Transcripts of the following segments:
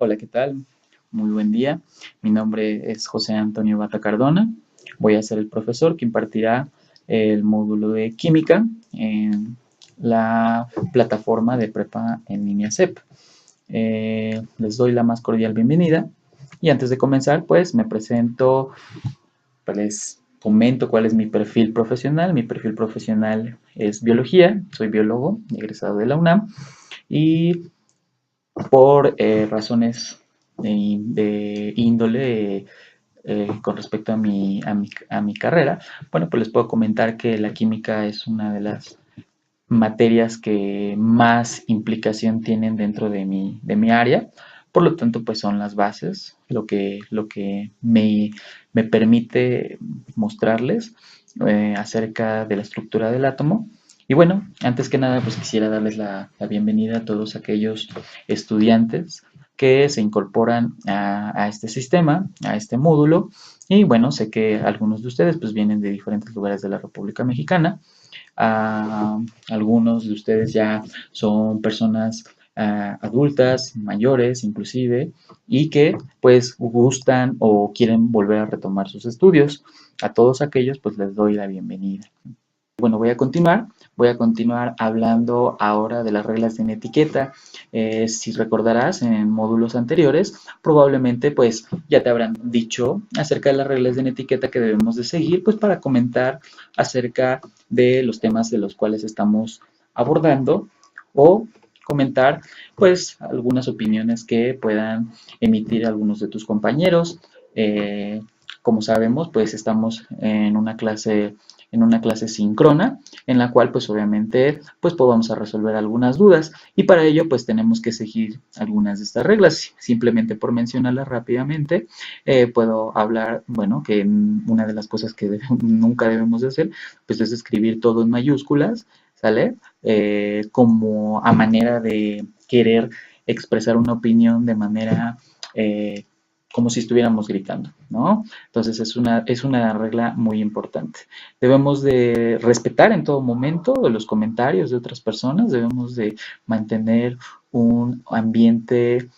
Hola, ¿qué tal? Muy buen día. Mi nombre es José Antonio Barra Cardona. Voy a ser el profesor que impartirá el módulo de química en la plataforma de prepa en línea CEP. Les doy la más cordial bienvenida y antes de comenzar, pues me presento, les comento cuál es mi perfil profesional. Mi perfil profesional es biología, soy biólogo egresado de la UNAM y por razones de índole con respecto a mi carrera, bueno, pues les puedo comentar que la química es una de las materias que más implicación tienen dentro de mi área. Por lo tanto, pues son las bases, lo que me permite mostrarles acerca de la estructura del átomo. Y bueno, antes que nada, pues quisiera darles la bienvenida a todos aquellos estudiantes que se incorporan a este sistema, a este módulo. Y bueno, sé que algunos de ustedes pues vienen de diferentes lugares de la República Mexicana. Algunos de ustedes ya son personas adultas, mayores inclusive, y que pues gustan o quieren volver a retomar sus estudios. A todos aquellos pues les doy la bienvenida. Bueno, voy a continuar hablando ahora de las reglas de etiqueta. Si recordarás en módulos anteriores, probablemente pues ya te habrán dicho acerca de las reglas de etiqueta que debemos de seguir, pues para comentar acerca de los temas de los cuales estamos abordando o comentar pues algunas opiniones que puedan emitir algunos de tus compañeros. Como sabemos, pues estamos en una clase síncrona, en la cual pues obviamente pues podamos resolver algunas dudas y para ello pues tenemos que seguir algunas de estas reglas. Simplemente por mencionarlas rápidamente, puedo hablar, bueno, que una de las cosas que nunca debemos de hacer pues es escribir todo en mayúsculas, ¿sale? Como a manera de querer expresar una opinión de manera como si estuviéramos gritando, ¿no? Entonces es una regla muy importante. Debemos de respetar en todo momento los comentarios de otras personas, debemos de mantener un ambiente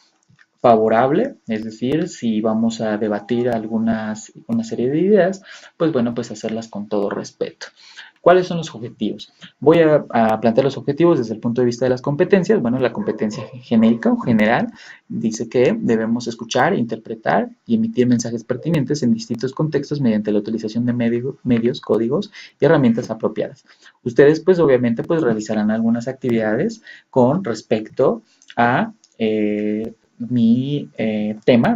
favorable, es decir, si vamos a debatir una serie de ideas, pues bueno, pues hacerlas con todo respeto. ¿Cuáles son los objetivos? Voy a plantear los objetivos desde el punto de vista de las competencias. Bueno, la competencia genérica o general dice que debemos escuchar, interpretar y emitir mensajes pertinentes en distintos contextos mediante la utilización de medios, códigos y herramientas apropiadas. Ustedes, pues obviamente, pues realizarán algunas actividades con respecto a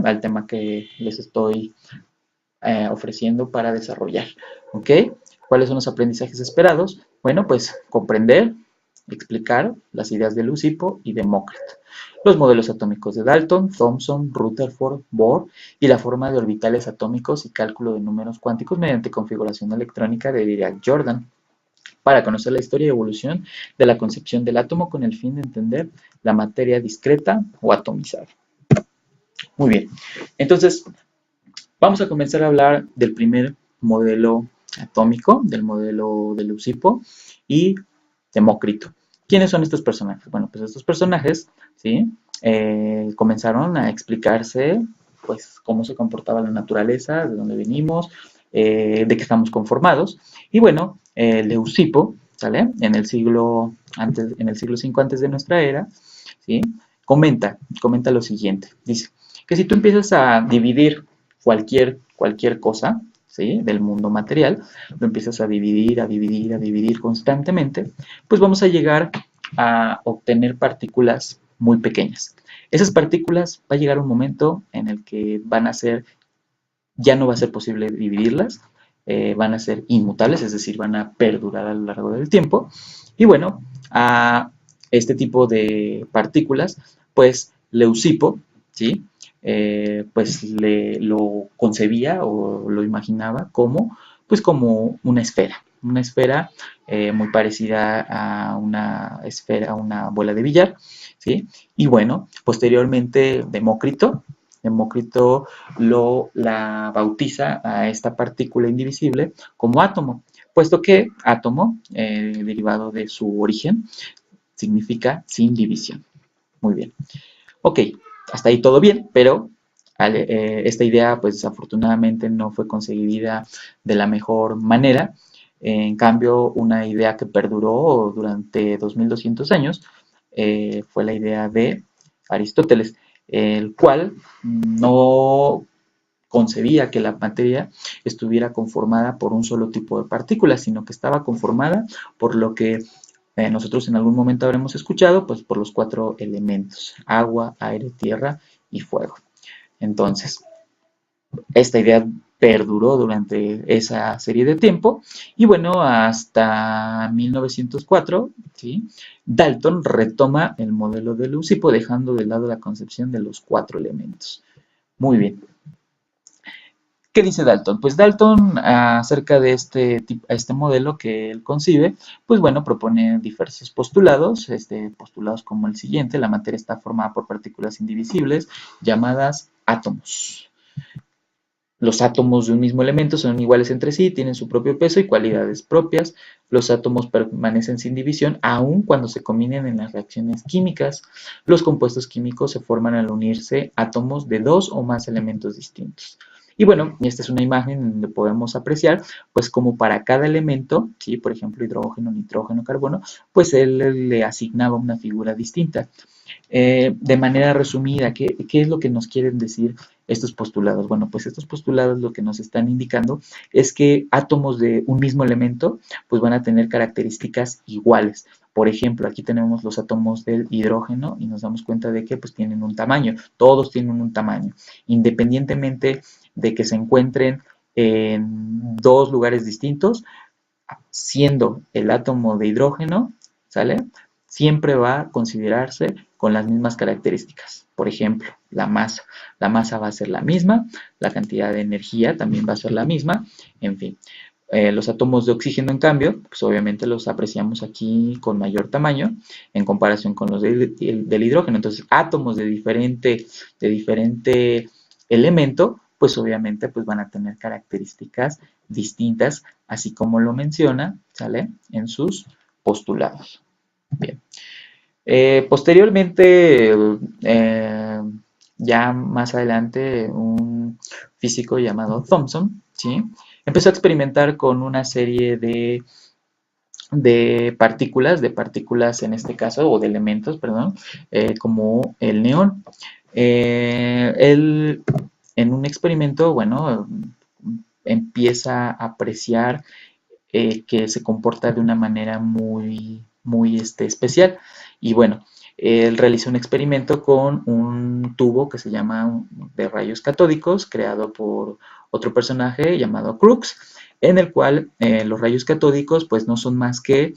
al tema que les estoy ofreciendo para desarrollar. ¿Ok? ¿Cuáles son los aprendizajes esperados? Bueno, pues comprender, explicar las ideas de Leucipo y Demócrito, los modelos atómicos de Dalton, Thomson, Rutherford, Bohr y la forma de orbitales atómicos y cálculo de números cuánticos mediante configuración electrónica de Dirac-Jordan, para conocer la historia y evolución de la concepción del átomo con el fin de entender la materia discreta o atomizada. Muy bien, entonces vamos a comenzar a hablar del primer modelo atómico, del modelo de Leucipo y Demócrito. ¿Quiénes son estos personajes? Bueno, pues estos personajes, ¿sí? Comenzaron a explicarse, pues, cómo se comportaba la naturaleza, de dónde venimos, de qué estamos conformados. Y bueno, Leucipo, ¿sale? En el siglo V antes de nuestra era, ¿sí? Comenta lo siguiente. Dice que si tú empiezas a dividir cualquier cosa, ¿sí? Del mundo material, lo empiezas a dividir constantemente, pues vamos a llegar a obtener partículas muy pequeñas. Esas partículas va a llegar un momento en el que ya no va a ser posible dividirlas, van a ser inmutables, es decir, van a perdurar a lo largo del tiempo. Y bueno, a este tipo de partículas, pues Leucipo, ¿sí? Pues lo concebía o lo imaginaba pues como una esfera muy parecida a una esfera, a una bola de billar, ¿sí? Y bueno, posteriormente Demócrito la bautiza a esta partícula indivisible como átomo, puesto que átomo, derivado de su origen, significa sin división. Muy bien. Ok, Hasta ahí todo bien, pero esta idea pues desafortunadamente no fue conseguida de la mejor manera. En cambio, una idea que perduró durante 2200 años fue la idea de Aristóteles, el cual no concebía que la materia estuviera conformada por un solo tipo de partículas, sino que estaba conformada por lo que nosotros en algún momento habremos escuchado, pues por los 4 elementos: agua, aire, tierra y fuego. Entonces, esta idea perduró durante esa serie de tiempo y bueno, hasta 1904, ¿sí? Dalton retoma el modelo de Leucipo, dejando de lado la concepción de los 4 elementos. Muy bien. ¿Qué dice Dalton? Pues Dalton, acerca de este modelo que él concibe, pues bueno, propone diversos postulados, postulados como el siguiente: la materia está formada por partículas indivisibles llamadas átomos. Los átomos de un mismo elemento son iguales entre sí, tienen su propio peso y cualidades propias. Los átomos permanecen sin división aun cuando se combinen en las reacciones químicas. Los compuestos químicos se forman al unirse átomos de 2 o más elementos distintos. Y bueno, esta es una imagen donde podemos apreciar, pues como para cada elemento, ¿sí? Por ejemplo, hidrógeno, nitrógeno, carbono, pues él le asignaba una figura distinta. De manera resumida, ¿qué es lo que nos quieren decir estos postulados? Bueno, pues estos postulados lo que nos están indicando es que átomos de un mismo elemento pues van a tener características iguales. Por ejemplo, aquí tenemos los átomos del hidrógeno y nos damos cuenta de que pues tienen un tamaño, todos tienen un tamaño, independientemente de que se encuentren en 2 lugares distintos, siendo el átomo de hidrógeno, ¿sale? Siempre va a considerarse con las mismas características. Por ejemplo, la masa. La masa va a ser la misma, la cantidad de energía también va a ser la misma, en fin. Los átomos de oxígeno, en cambio, pues obviamente los apreciamos aquí con mayor tamaño en comparación con los del hidrógeno. Entonces, átomos de diferente elemento, pues obviamente pues van a tener características distintas, así como lo menciona, ¿sale? En sus postulados. Bien. Posteriormente, ya más adelante, un físico llamado Thomson, ¿sí? Empezó a experimentar con una serie de partículas en este caso, o de elementos, perdón, como el neón. Él, en un experimento, bueno, empieza a apreciar que se comporta de una manera muy especial. Y bueno, él realizó un experimento con un tubo que se llama de rayos catódicos, creado por otro personaje llamado Crookes, en el cual los rayos catódicos pues no son más que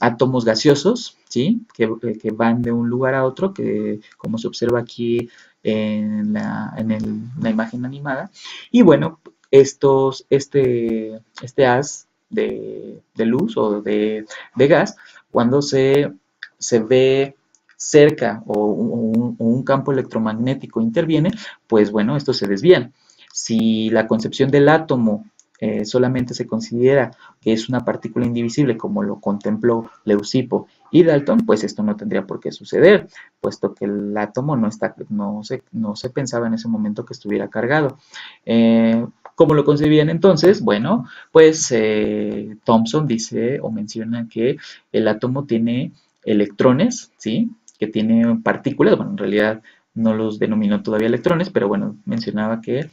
átomos gaseosos, ¿sí? Que van de un lugar a otro, que como se observa aquí en la imagen animada. Y bueno, este haz de luz o de gas, cuando se ve cerca o un campo electromagnético interviene, pues bueno, estos se desvían. Si la concepción del átomo solamente se considera que es una partícula indivisible, como lo contempló Leucipo y Dalton, pues esto no tendría por qué suceder, puesto que el átomo no se pensaba en ese momento que estuviera cargado. ¿Cómo lo concebían entonces? Bueno, pues Thomson dice o menciona que el átomo tiene electrones, ¿sí? Que tiene partículas, bueno, en realidad no los denominó todavía electrones, pero bueno, mencionaba que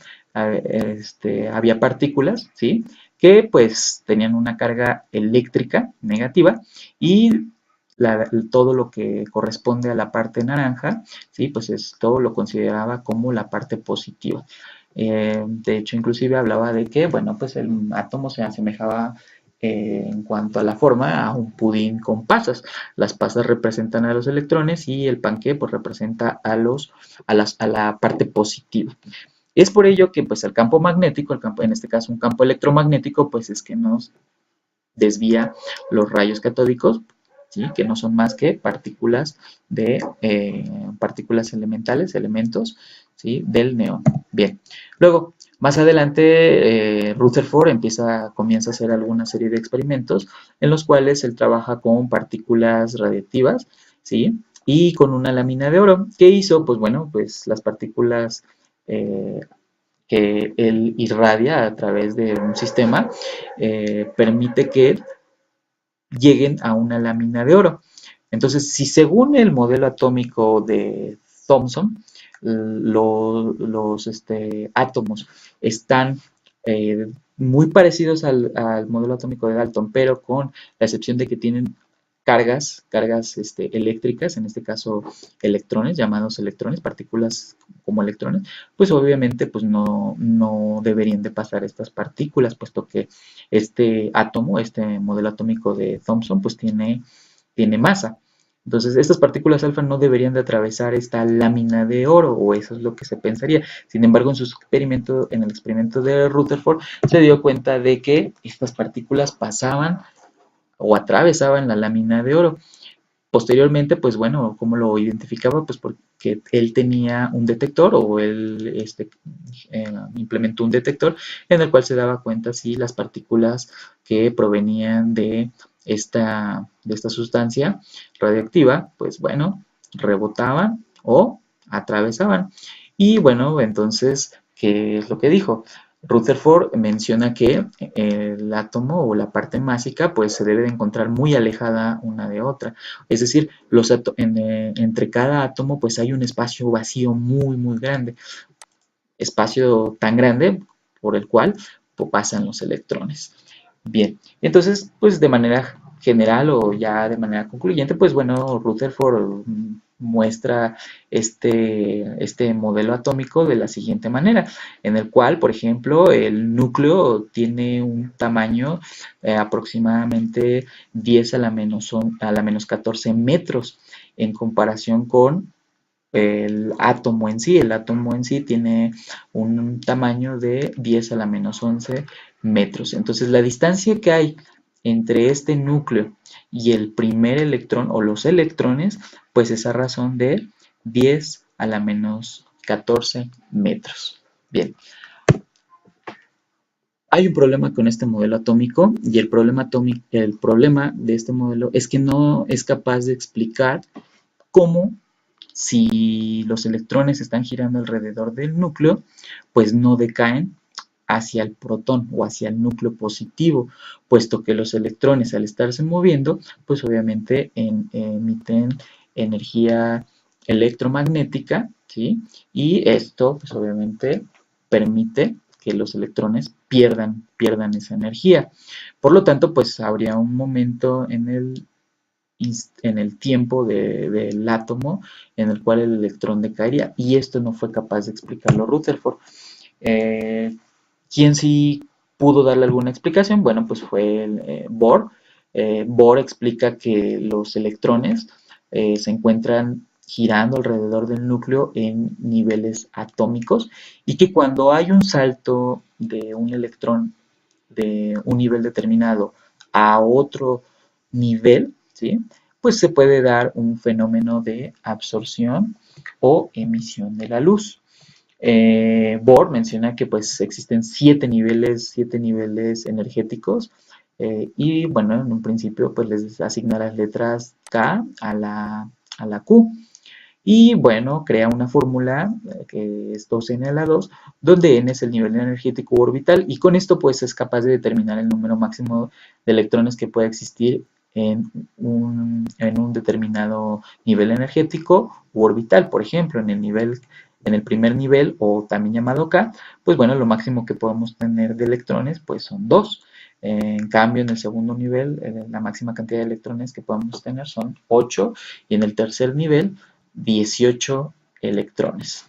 había partículas, ¿sí? Que pues tenían una carga eléctrica negativa y todo lo que corresponde a la parte naranja, ¿sí? Pues esto lo consideraba como la parte positiva. De hecho, inclusive hablaba de que, bueno, pues el átomo se asemejaba en cuanto a la forma a un pudín con pasas. Las pasas representan a los electrones y el panqué pues representa a la parte positiva. Es por ello que pues el campo magnético, en este caso un campo electromagnético, pues es que nos desvía los rayos catódicos, ¿sí? Que no son más que partículas elementales, elementos, ¿sí? Del neón. Bien, luego, más adelante, Rutherford comienza a hacer alguna serie de experimentos en los cuales él trabaja con partículas radiactivas, ¿sí? y con una lámina de oro. ¿Qué hizo? Pues bueno, pues las partículas eh, que él irradia a través de un sistema permite que lleguen a una lámina de oro. Entonces, si según el modelo atómico de Thomson, los átomos están muy parecidos al modelo atómico de Dalton, pero con la excepción de que tienen cargas eléctricas, en este caso electrones, llamados electrones, partículas como electrones, pues obviamente pues no deberían de pasar estas partículas, puesto que este átomo, este modelo atómico de Thomson, pues tiene masa. Entonces, estas partículas alfa no deberían de atravesar esta lámina de oro, o eso es lo que se pensaría. Sin embargo, en el experimento de Rutherford, se dio cuenta de que estas partículas pasaban o atravesaban la lámina de oro. Posteriormente, pues bueno, ¿cómo lo identificaba? Pues porque él tenía un detector o él implementó un detector en el cual se daba cuenta si las partículas que provenían de esta sustancia radioactiva, pues bueno, rebotaban o atravesaban. Y bueno, entonces, ¿qué es lo que dijo? Rutherford menciona que el átomo o la parte másica pues se debe de encontrar muy alejada una de otra. Es decir, entre cada átomo pues hay un espacio vacío muy, muy grande. Espacio tan grande por el cual pasan los electrones. Bien, entonces, pues de manera general o ya de manera concluyente, pues bueno, Rutherford muestra este modelo atómico de la siguiente manera, en el cual, por ejemplo, el núcleo tiene un tamaño aproximadamente 10 a la menos 14 metros en comparación con el átomo en sí. El átomo en sí tiene un tamaño de 10 a la menos 11 metros. Entonces, la distancia que hay entre este núcleo y el primer electrón o los electrones, pues es a razón de 10 a la menos 14 metros. Bien, hay un problema con este modelo atómico y el problema de este modelo es que no es capaz de explicar cómo si los electrones están girando alrededor del núcleo, pues no decaen hacia el protón o hacia el núcleo positivo, puesto que los electrones al estarse moviendo, pues obviamente emiten energía electromagnética, ¿sí? Y esto, pues obviamente permite que los electrones pierdan esa energía. Por lo tanto, pues habría un momento en el tiempo del átomo en el cual el electrón decaería, y esto no fue capaz de explicarlo Rutherford. Eh, ¿Quién sí pudo darle alguna explicación? Bueno, pues fue Bohr. Bohr explica que los electrones se encuentran girando alrededor del núcleo en niveles atómicos y que cuando hay un salto de un electrón de un nivel determinado a otro nivel, ¿sí? Pues se puede dar un fenómeno de absorción o emisión de la luz. Bohr menciona que pues existen siete niveles energéticos y bueno, en un principio pues les asigna las letras K a la Q. Y bueno, crea una fórmula que es 2n a la 2, donde n es el nivel energético orbital, y con esto pues es capaz de determinar el número máximo de electrones que puede existir en un determinado nivel energético u orbital. Por ejemplo, en el primer nivel, o también llamado K, pues bueno, lo máximo que podemos tener de electrones pues son 2. En cambio, en el segundo nivel, la máxima cantidad de electrones que podemos tener son 8, y en el tercer nivel 18 electrones.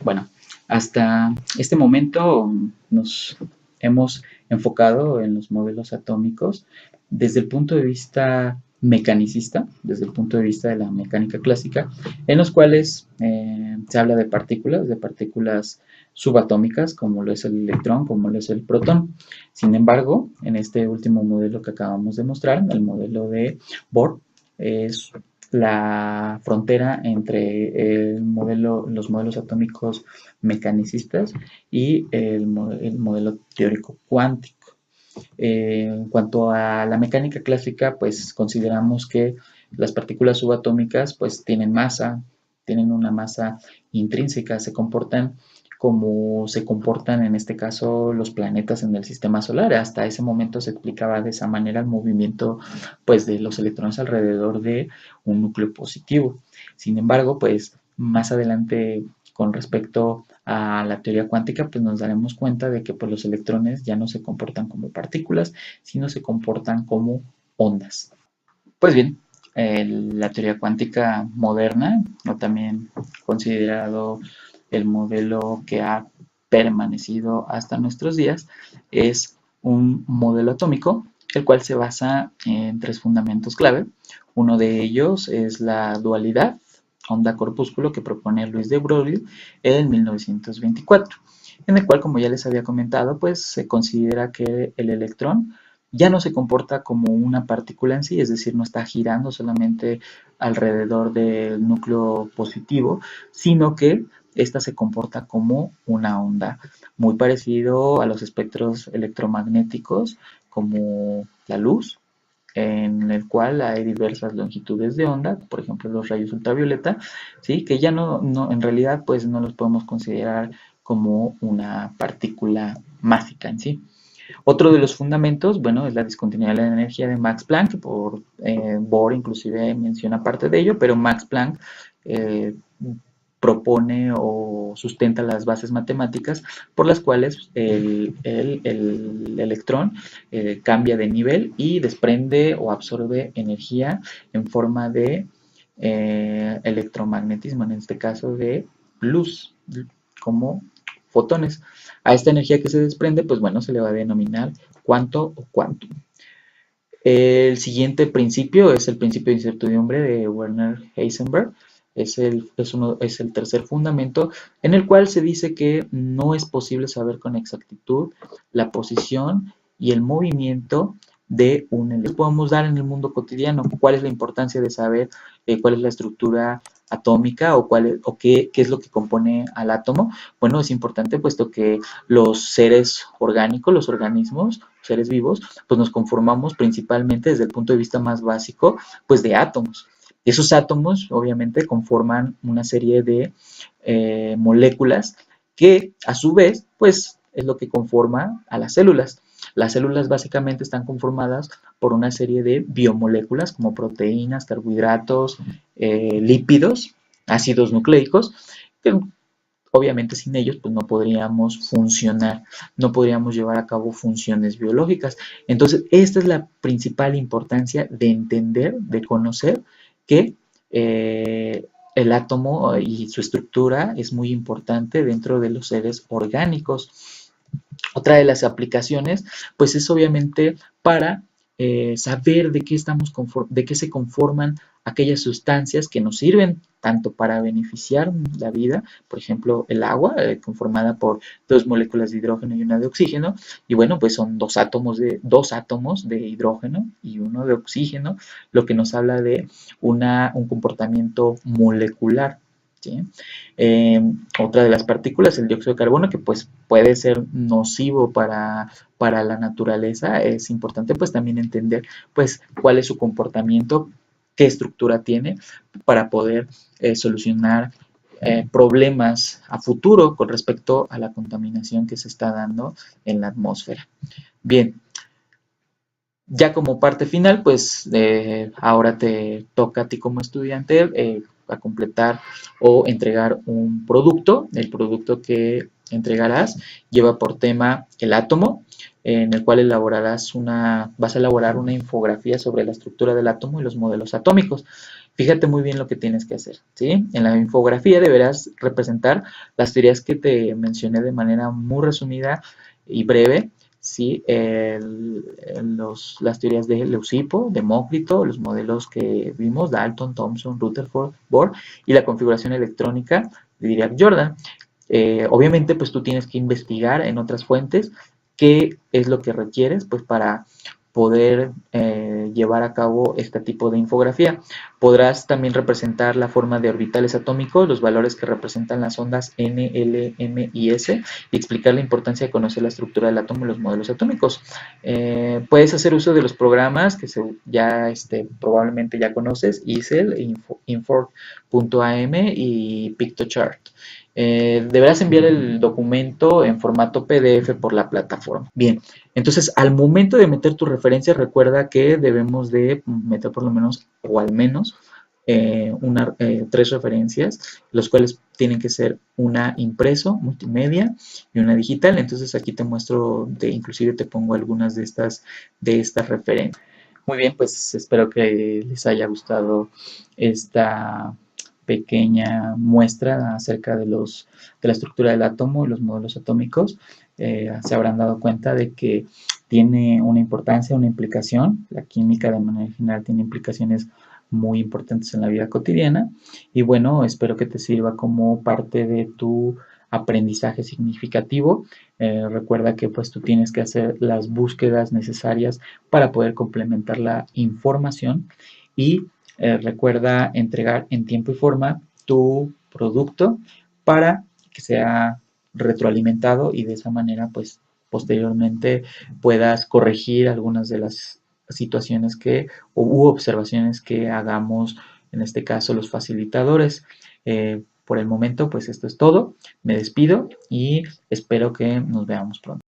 Bueno, hasta este momento nos hemos enfocado en los modelos atómicos desde el punto de vista mecanicista, desde el punto de vista de la mecánica clásica, en los cuales se habla de partículas subatómicas, como lo es el electrón, como lo es el protón. Sin embargo, en este último modelo que acabamos de mostrar, el modelo de Bohr, es la frontera entre los modelos atómicos mecanicistas y el modelo teórico cuántico. En cuanto a la mecánica clásica, pues consideramos que Las partículas subatómicas pues tienen masa, tienen una masa intrínseca, se comportan como se comportan en este caso los planetas en el sistema solar. Hasta ese momento se explicaba de esa manera el movimiento pues de los electrones alrededor de un núcleo positivo. Sin embargo, pues más adelante con respecto a la teoría cuántica, pues nos daremos cuenta de que pues, los electrones ya no se comportan como partículas, sino se comportan como ondas. Pues bien, la teoría cuántica moderna, o también considerado el modelo que ha permanecido hasta nuestros días, es un modelo atómico, el cual se basa en tres fundamentos clave. Uno de ellos es la dualidad onda-corpúsculo que propone Luis de Broglie en 1924, en el cual, como ya les había comentado, pues se considera que el electrón ya no se comporta como una partícula en sí, es decir, no está girando solamente alrededor del núcleo positivo, sino que esta se comporta como una onda, muy parecido a los espectros electromagnéticos como la luz, en el cual hay diversas longitudes de onda, por ejemplo los rayos ultravioleta, ¿sí? Que ya en realidad pues no los podemos considerar como una partícula mágica en sí. Otro de los fundamentos, bueno, es la discontinuidad de la energía de Max Planck, Bohr inclusive menciona parte de ello, pero Max Planck eh, propone o sustenta las bases matemáticas por las cuales el electrón cambia de nivel y desprende o absorbe energía en forma de electromagnetismo, en este caso de luz, como fotones. A esta energía que se desprende, pues bueno, se le va a denominar cuanto o quantum. El siguiente principio es el principio de incertidumbre de Werner Heisenberg. Es el tercer fundamento en el cual se dice que no es posible saber con exactitud la posición y el movimiento de un electrón. Podemos dar en el mundo cotidiano cuál es la importancia de saber cuál es la estructura atómica o qué es lo que compone al átomo. Bueno, es importante puesto que los seres orgánicos, los organismos, seres vivos, pues nos conformamos principalmente desde el punto de vista más básico, pues de átomos. Esos átomos obviamente conforman una serie de moléculas que a su vez pues es lo que conforma a las células. Las células básicamente están conformadas por una serie de biomoléculas como proteínas, carbohidratos, lípidos, ácidos nucleicos, que obviamente sin ellos pues no podríamos funcionar, no podríamos llevar a cabo funciones biológicas. Entonces, esta es la principal importancia de entender, de conocer que el átomo y su estructura es muy importante dentro de los seres orgánicos. Otra de las aplicaciones, pues es obviamente para saber de qué se conforman aquellas sustancias que nos sirven tanto para beneficiar la vida, por ejemplo, el agua, conformada por dos moléculas de hidrógeno y una de oxígeno, y bueno, pues son dos átomos de hidrógeno y uno de oxígeno, lo que nos habla de un comportamiento molecular. ¿Sí? Otra de las partículas, el dióxido de carbono, que pues puede ser nocivo para la naturaleza, es importante pues también entender pues cuál es su comportamiento, qué estructura tiene para poder solucionar problemas a futuro con respecto a la contaminación que se está dando en la atmósfera. Bien, ya como parte final, pues ahora te toca a ti como estudiante a completar o entregar un producto. El producto que entregarás lleva por tema el átomo, en el cual vas a elaborar una infografía sobre la estructura del átomo y los modelos atómicos. Fíjate muy bien lo que tienes que hacer, ¿sí? En la infografía deberás representar las teorías que te mencioné de manera muy resumida y breve, ¿sí? Las teorías de Leucipo, Demócrito, los modelos que vimos, Dalton, Thomson, Rutherford, Bohr, y la configuración electrónica de Dirac-Jordan. Obviamente, pues tú tienes que investigar en otras fuentes qué es lo que requieres, pues para poder llevar a cabo este tipo de infografía. Podrás también representar la forma de orbitales atómicos, los valores que representan las ondas N, L, M y S, y explicar la importancia de conocer la estructura del átomo y los modelos atómicos. Puedes hacer uso de los programas que ya probablemente ya conoces, Easel, Infor.am y Pictochart. Deberás enviar el documento en formato PDF por la plataforma. Bien, entonces al momento de meter tu referencia, recuerda que debemos de meter por lo menos o al menos 3 referencias, los cuales tienen que ser una impreso, multimedia y una digital. Entonces aquí te muestro, inclusive te pongo algunas de estas referencias. Muy bien, pues espero que les haya gustado esta pequeña muestra acerca de la estructura del átomo y los modelos atómicos. Se habrán dado cuenta de que tiene una importancia, una implicación. La química de manera general tiene implicaciones muy importantes en la vida cotidiana. Y bueno, espero que te sirva como parte de tu aprendizaje significativo. Recuerda que pues tú tienes que hacer las búsquedas necesarias para poder complementar la información y recuerda entregar en tiempo y forma tu producto para que sea retroalimentado y de esa manera pues posteriormente puedas corregir algunas de las situaciones u observaciones que hagamos, en este caso los facilitadores. Por el momento pues esto es todo, me despido y espero que nos veamos pronto.